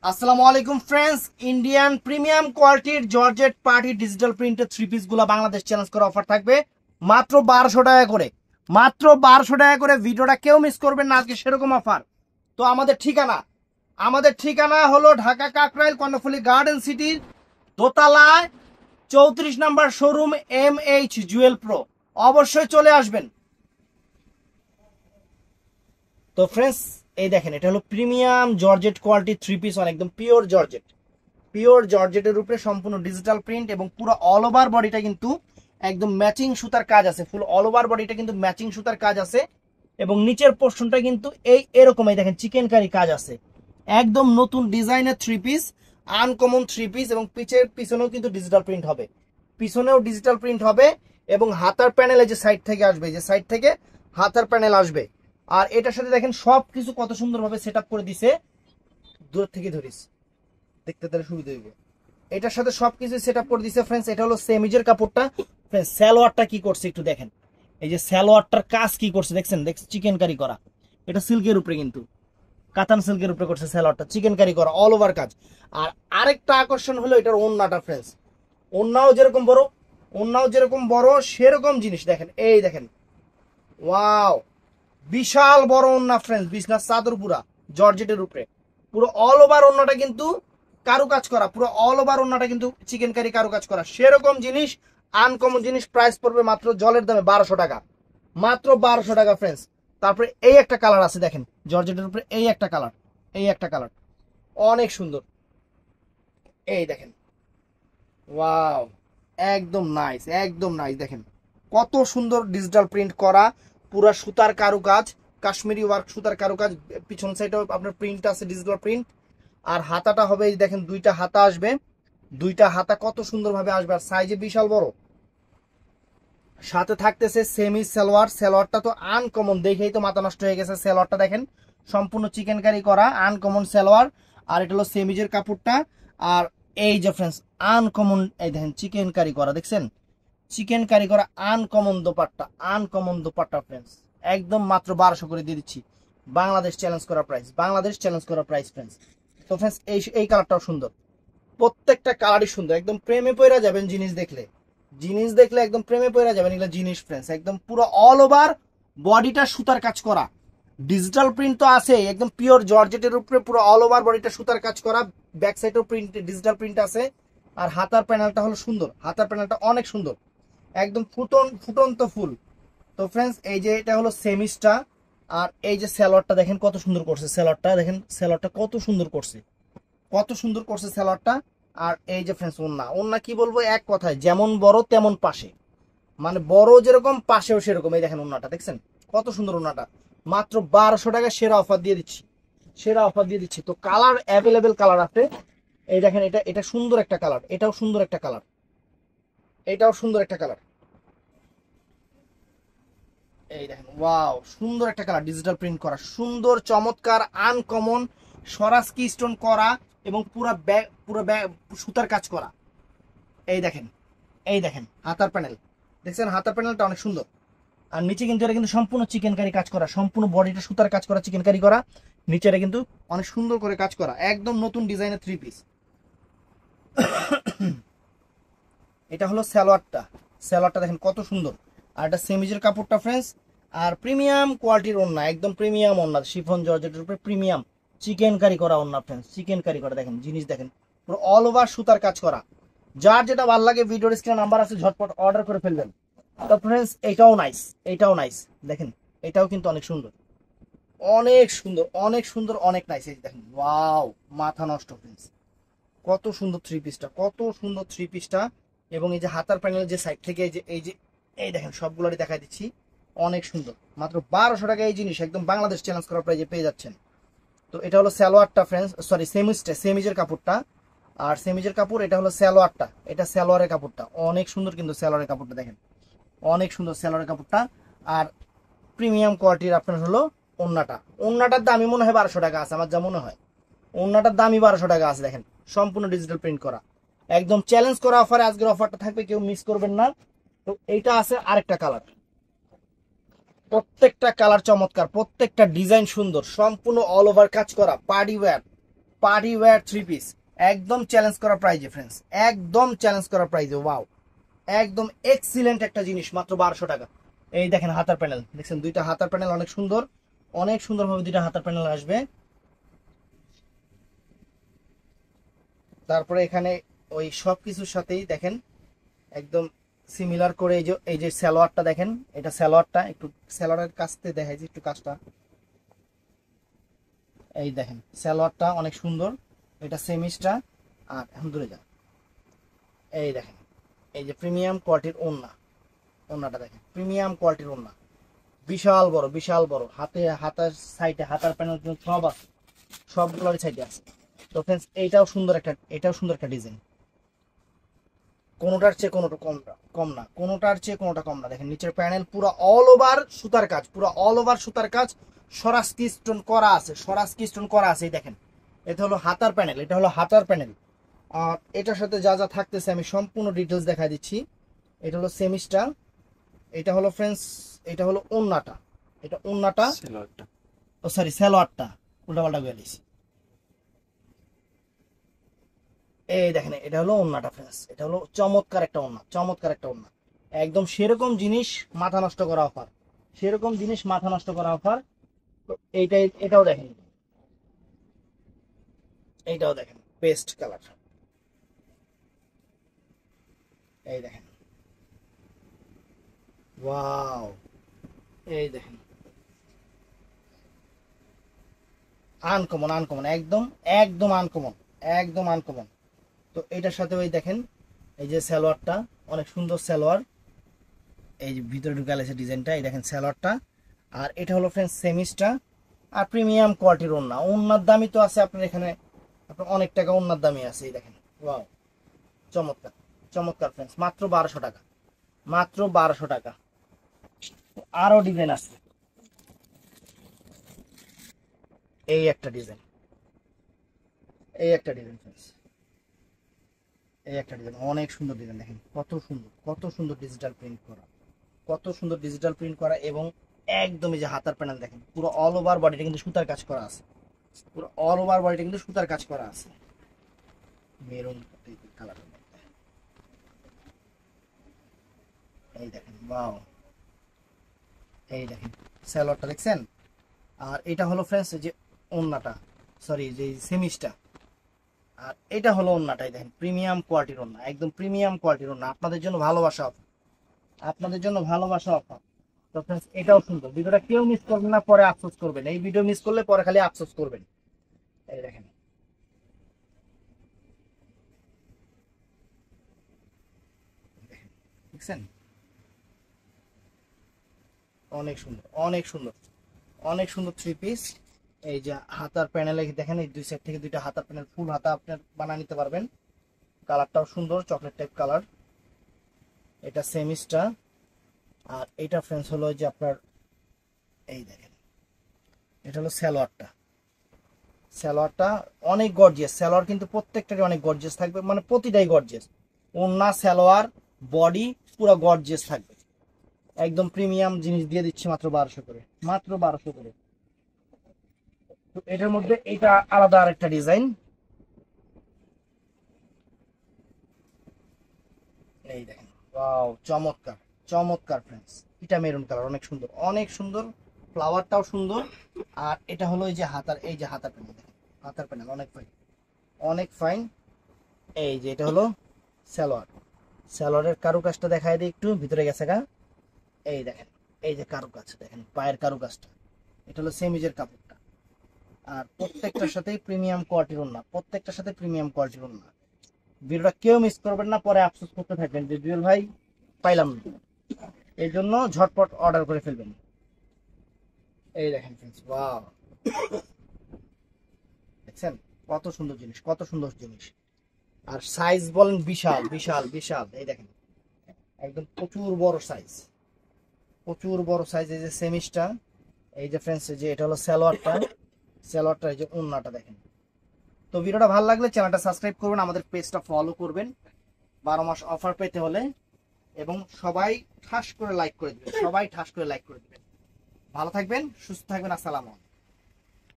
আসসালামু আলাইকুম friends, Indian premium কোয়ালিটির জর্জেট পার্টি ডিজিটাল প্রিন্টের থ্রি পিস গুলো বাংলাদেশ চ্যালেঞ্জ করে অফার থাকবে মাত্র 1200 টাকা করে। মাত্র 1200 টাকা করে। ভিডিওটা কেউ মিস করবেন না, আজকে সেরকম অফার। তো আমাদের ঠিকানা হলো ঢাকা কাকরাইল কর্ণফুলী গার্ডেন সিটির দোতলায় 34 নম্বর শোরুম MH জুয়েল প্রো। অবশ্যই চলে আসবেন। তো ফ্রেন্ডস, এই দেখেন, এটা হলো premium georgette quality three piece, একদম পিওর জর্জেটের উপরে সম্পূর্ণ ডিজিটাল প্রিন্ট এবং পুরো অল ওভার বডিটা কিন্তু একদম ম্যাচিং সুতার কাজ আছে। ফুল অল ওভার বডিটা কিন্তু ম্যাচিং সুতার কাজ আছে এবং নিচের পোর্শনটা কিন্তু এরকমই দেখেন চিকেন কারি কাজ আছে। একদম নতুন ডিজাইনের three piece, uncommon three piece. এবং পিছনেও কিন্তু ডিজিটাল প্রিন্ট হবে, এবং হাতার প্যানেল যে সাইড থেকে আসবে, যে সাইড থেকে হাতার প্যানেল আসবে। আর এটার সাথে দেখেন সবকিছু কত সুন্দরভাবে সেট আপ করে দিছে। দূর থেকে ধরিস, দেখতে তাহলে সুবিধা হইবে। এটার সাথে সবকিছু সেট আপ করে দিছে ফ্রেন্ডস। এটা হলো সেমিজের কাপড়টা। ফ্রেন্ডস, সালোয়ারটা কি করছে একটু দেখেন। এই যে সালোয়ারটার কাজ কি করছে দেখছেন, চিকেন কারি করা। এটা সিল্কের উপরে, কিন্তু কাতান সিল্কের উপরে করছে সালোয়ারটা, চিকেন কারি করা, অল ওভার কাজ। আর আরেকটা আকর্ষণ হলো এটার ওন্নাটা ফ্রেন্ডস। ওন্নাও যেরকম বড় সেরকম জিনিস দেখেন। এই দেখেন, ওয়াও, বিশাল বড় ওন্না ফ্রেন্ডস, বিছনার চাদর পুরা জর্জেটের উপরে। পুরো অল ওভার ওন্নাটা কিন্তু কারুকাজ করা, পুরো অল ওভার ওন্নাটা কিন্তু চিকেন কারি কারুকাজ করা। সেরকম জিনিস, আনকমন জিনিস। প্রাইস পড়বে মাত্র জলের দামে 1200 টাকা, মাত্র 1200 টাকা ফ্রেন্ডস। তারপরে এই একটা কালার আছে দেখেন, জর্জেটের উপরে এই একটা কালার অনেক সুন্দর। এই দেখেন, ওয়াও, একদম নাইস দেখেন কত সুন্দর ডিজিটাল প্রিন্ট করা। পুরা সুতার কারুকাজ, কাশ্মীরি ওয়ার্ক সুতার কারুকাজ। পিছন সাইডেও আপনার প্রিন্ট আছে, ডিজিটাল প্রিন্ট। আর হাতাটা হবে এই দেখেন, দুইটা হাতা আসবে, দুইটা হাতা কত সুন্দরভাবে আসবে। আর সাইজে বিশাল বড়। সাথে থাকতেছে সেমি সালোয়ারটা তো আনকমন, দেখেই তো মাথা নষ্ট হয়ে গেছে। সালোয়ারটা দেখেন সম্পূর্ণ চিকেন কারি করা, আনকমন সালোয়ার। আর এটা হলো সেমিজের কাপড়টা। আর এই যে ফ্রেন্ডস, আনকমন, এই দেখেন চিকেন কারি করা, দেখছেন চিকেন কারি করা আনকমন দোপাট্টা ফ্রেন্ডস। একদম মাত্র 1200 করে দিয়ে দিচ্ছি। বাংলাদেশ চ্যালেঞ্জ করা প্রাইস ফ্রেন্ডস। তো ফ্রেন্ডস, এই কালারটাও সুন্দর। প্রত্যেকটা কালারই সুন্দর, একদম প্রেমে পড়ে যাবেন জিনিস দেখলে একদম প্রেমে পড়ে যাবেন। এগুলো জিনিস ফ্রেন্ডস, একদম পুরো অল ওভার বডিটা সুতার কাজ করা। ডিজিটাল প্রিন্ট তো আছে, একদম পিওর জর্জেটের উপরে পুরো অল ওভার বডিটা সুতার কাজ করা। ব্যাক সাইডেও প্রিন্ট, ডিজিটাল প্রিন্ট আছে। আর হাতার প্যানেলটা হলো সুন্দর, হাতার প্যানেলটা অনেক সুন্দর, একদম ফুটন্ত ফুল। তো ফ্রেন্ডস, এই যে এটা হলো সেমিসটা। আর এই যে স্যালোয়ারটা দেখেন কত সুন্দর করছে, স্যালোয়ারটা কত সুন্দর করছে স্যালোয়ারটা। আর এই যে ফ্রেন্ডস, ওন্না কি বলবো, এক কথায় যেমন বড় তেমন পাশে, মানে বড় যেরকম পাশেও সেরকম। এই দেখেন ওন্নাটা দেখছেন কত সুন্দর। ওন্নাটা মাত্র 1200 টাকা, সেরা অফার দিয়ে দিচ্ছি। তো কালার অ্যাভেলেবেল কালার আছে। এই দেখেন, এটা সুন্দর একটা কালার, এটাও সুন্দর একটা কালার। এই দেখেন, ওয়াও, সুন্দর একটা কালার, ডিজিটাল প্রিন্ট করা, সুন্দর চমৎকার আনকমন সরাসকি স্টোন করা এবং পুরো ব্যাগ সুতার কাজ করা। এই দেখেন হাতার প্যানেল, দেখছেন হাতার প্যানেলটা অনেক সুন্দর। আর নিচে কিন্তু এটা কিন্তু সম্পূর্ণ চিকেন কারি কাজ করা, সম্পূর্ণ বডিটা সুতার কাজ করা, চিকেন কারি করা। নিচে এটা কিন্তু অনেক সুন্দর করে কাজ করা, একদম নতুন ডিজাইনের থ্রি পিস। এটা হলো স্যালোয়ারটা দেখেন কত সুন্দর। আর এটা সেমিজের কাপড়টা ফ্রেন্ডস। আর প্রিমিয়াম কোয়ালিটির ওন্না, একদম প্রিমিয়াম ওন্না, শিফন জর্জেটের উপরে প্রিমিয়াম চিকেন কারি করা ওন্না ফ্রেন্ডস। চিকেন কারি করা দেখেন, জিনিস দেখেন পুরো অল ওভার সুতার কাজ করা। যার যেটা ভালো লাগে ভিডিওর স্ক্রিনে নাম্বার আছে, ঝটপট অর্ডার করে ফেলবেন। তো ফ্রেন্ডস, এটাও নাইস দেখেন, এটাও কিন্তু অনেক সুন্দর, অনেক নাইস। এই দেখেন, ওয়াও, মাথা নষ্ট ফ্রেন্ডস, কত সুন্দর থ্রি পিসটা। এবং এই যে হাতার প্যানেলের যে সাইড থেকে এই দেখেন, সবগুলোরই দেখাই দিচ্ছি, অনেক সুন্দর। মাত্র 1200 টাকা এই জিনিস একদম বাংলাদেশ চ্যালেঞ্জ করার প্রাইজে পেয়ে যাচ্ছেন। তো এটা হলো সালোয়ারটা ফ্রেন্ডস, সরি সেমিজের কাপড়টা। আর সেমিজের কাপড়, এটা হলো সালোয়ারটা, এটা সালোয়ারের কাপড়টা অনেক সুন্দর, কিন্তু সালোয়ারের কাপড়টা দেখেন অনেক সুন্দর সালোয়ারের কাপড়টা। আর প্রিমিয়াম কোয়ালিটির আপনার হলো ওন্নাটার দামই মনে হয় 1200 টাকা আছে, আমার যা মনে হয় ওন্নাটার দামই 1200 টাকা আছে। দেখেন সম্পূর্ণ ডিজিটাল প্রিন্ট করা, একদম চ্যালেঞ্জ করা অফারে আজকের অফারটা থাকবে, কেউ মিস করবেন না। তো এইটা আছে আরেকটা কালার, প্রত্যেকটা কালার চমৎকার, প্রত্যেকটা ডিজাইন সুন্দর, সম্পূর্ণ অল ওভার কাজ করা, party wear, party wear three piece, একদম চ্যালেঞ্জ করা প্রাইজে ফ্রেন্ডস, একদম চ্যালেঞ্জ করা প্রাইজে। ওয়াও, একদম এক্সিলেন্ট একটা জিনিস, মাত্র 1200 টাকা। এই দেখেন হাতার প্যানেল দেখছেন, দুইটা হাতার প্যানেল অনেক সুন্দর, অনেক সুন্দরভাবে দুইটা হাতার প্যানেল আসবে। তারপরে এখানে ওই সব কিছুর সাথেই দেখেন একদম সিমিলার করে এই যে সালোয়ারটা দেখেন, এটা সালোয়ারটা একটু সালোয়ারের কাছতে দেখাই যে একটু কাজটা, এই দেখেন সালোয়ারটা অনেক সুন্দর, এটা সেমিসটা। আর এখন দূরে যান, এই দেখেন এই যে প্রিমিয়াম কোয়ালিটির ওড়না, ওড়নাটা দেখেন প্রিমিয়াম কোয়ালিটির ওড়না, বিশাল বড় বিশাল বড়, হাতার সাইডে হাতার প্যানেল সব আছে, সবগুলোর সাইডে আছে। তো ফ্রেন্ডস এটাও সুন্দর একটা ডিজাইন, কোনোটার চেয়ে কোনোটা কম না, কোনোটার চেয়ে কোনোটা কম না। দেখেন নিচের প্যানেল পুরো অল ওভার সুতার কাজ, পুরো অল ওভার সুতার কাজ, স্বরাজকি স্টোন করা আছে, স্বরাজকি স্টোন করা আছে। এই দেখেন এটা হলো হাতার প্যানেল, এটা হলো হাতার প্যানেল। আর এটার সাথে যা যা থাকতেছে আমি সম্পূর্ণ ডিটেলস দেখাই দিচ্ছি। এটা হলো সেমিসটা, এটা হলো ফ্রেন্ডস, এটা হলো ওন্নাটা, এটা ওন্নাটা, ও সরি সালোয়ারটা, উল্টাপাল্টা গেলিছি। এই দেখেন এটা হলো ওন্নাটা ফ্রেন্ডস, এটা হলো চমৎকার একটা ওন্না, চমৎকার একটা ওন্না, একদম সেরকম জিনিস মাথা নষ্ট করা অফার, সেরকম জিনিস মাথা নষ্ট করা অফার। তো এইটাই, এটাও দেখেন, এইটাও দেখেন পেস্ট কালার, এই দেখেন ওয়াও, এই দেখেন আনকমন আনকমন, একদম একদম আনকমন, একদম আনকমন। তো এটার সাথে ওই দেখেন এই যে সালোয়ারটা, অনেক সুন্দর সালোয়ার, এই যে ভিতরে ঢুকালে ডিজাইনটা, এই দেখেন সালোয়ারটা। আর এটা হলো ফ্রেন্ডস সেমিসটা, আর প্রিমিয়াম কোয়ালিটির ওড়না, ওড়নার দামই তো আছে আপনার এখানে, আপনার অনেক টাকা ওড়নার দামই আছে। এই দেখেন ওয়াও, চমৎকার চমৎকার ফ্রেন্ডস, মাত্র 1200 টাকা, মাত্র 1200 টাকা। আরো ডিজাইন আছে, এই একটা ডিজাইন, এই একটা ডিজাইন ফ্রেন্ডস, এই একটা ডিজাইন অনেক সুন্দর ডিজাইন, দেখেন কত সুন্দর, কত সুন্দর ডিজিটাল প্রিন্ট করা, কত সুন্দর ডিজিটাল প্রিন্ট করা। এবং একদমই যে হাতার প্যানেল দেখেন পুরো অল ওভার বডিটা কিন্তু সুতার কাজ করা আছে, পুরো অল ওভার বডিটা কিন্তু সুতার কাজ করা আছে, মেরুন কালার। এই দেখেন ওয়াও, এই দেখেন সালোয়ারটা দেখছেন। আর এটা হলো ফ্রেন্ডস যে ওন্নাটা, সরি যে সেমিসটা, আর এটা হলো ওন্নাটাই দেখেন প্রিমিয়াম কোয়ালিটির ওন্না, একদম প্রিমিয়াম কোয়ালিটির ওন্না, আপনাদের জন্য ভালোবাসা অফার, আপনাদের জন্য ভালোবাসা অফার। তো ফ্রেন্ডস এটাও সুন্দর, ভিডিওটা কেউ মিস করবেন না, পরে আফসোস করবেন, এই ভিডিও মিস করলে পরে খালি আফসোস করবেন। এই দেখেন দেখছেন, অনেক সুন্দর অনেক সুন্দর, অনেক সুন্দর থ্রি পিস। এই যে হাতার প্যানেলে দেখেন এই দুই সাইড থেকে দুইটা হাতার প্যানেল, ফুল হাতা আপনার বানিয়ে নিতে পারবেন। কালারটাও সুন্দর চকলেট টাইপ কালার, এটা সেমিসটা। আর এটা ফ্রেন্ডস হলো যে আপনার, এই দেখেন এটা হলো সালোয়ারটা, সালোয়ারটা অনেক গর্জিয়াস সালোয়ার, কিন্তু প্রত্যেকটারই অনেক গর্জিয়াস থাকবে, মানে প্রতিটাই গর্জিয়াস, ওন্না সালোয়ার বডি পুরো গর্জিয়াস থাকবে, একদম প্রিমিয়াম জিনিস দিয়ে দিচ্ছি মাত্র 1200 করে, মাত্র 1200 করে। তো এটার মধ্যে এটা আলাদা আরেকটা ডিজাইন, এই দেখেন ওয়াও, চমৎকার চমৎকার ফ্রেন্ডস, এটা মেরুন কালার অনেক সুন্দর, অনেক সুন্দর, ফ্লাওয়ারটাও সুন্দর। আর এটা হলো এই যে হাতার, এই যে হাতার প্যানেল দেখেন, হাতার প্যানেল অনেক ফাইন, অনেক ফাইন। এই যে এটা হলো সালোয়ার, সালোয়ারের কারুকাজটা দেখায় দিই একটু, ভিতরে গেছে গা, এই দেখেন এই যে কারুকাজ দেখেন, পায়ের কারুকাজটা, এটা হলো সেমিজের কাপড়টা। আর প্রত্যেকটার সাথেই প্রিমিয়াম কোয়ালিটির ওড়না, প্রত্যেকটার সাথে প্রিমিয়াম কোয়ালিটির ওড়না। ভিডিওটা কেউ মিস করবেন না, পরে আফসোস করতে থাকবেন যে জুয়েল ভাই পাইলাম না, এই জন্য ঝটপট অর্ডার করে ফেলবেন। এই দেখেন ফ্রেন্ডস ওয়াও, দেখছেন কত সুন্দর জিনিস, কত সুন্দর জিনিস। আর সাইজ বলেন বিশাল বিশাল বিশাল, এই দেখেন একদম প্রচুর বড় সাইজ, প্রচুর বড় সাইজ। এই যে সেমিসটা, এই যে ফ্রেন্ডস যে এটা হলো সালোয়ারটা, সালোয়ারটা এই যে ওন্নাটা দেখেন। তো ভিডিওটা ভালো লাগলে চ্যানেলটা সাবস্ক্রাইব করবেন, আমাদের পেজটা ফলো করবেন 12 মাস অফার পেতে হলে, এবং সবাই ঠাস করে লাইক করে দিবেন, সবাই ঠাস করে লাইক করে দিবেন। ভালো থাকবেন, সুস্থ থাকবেন, আসসালামু আলাইকুম।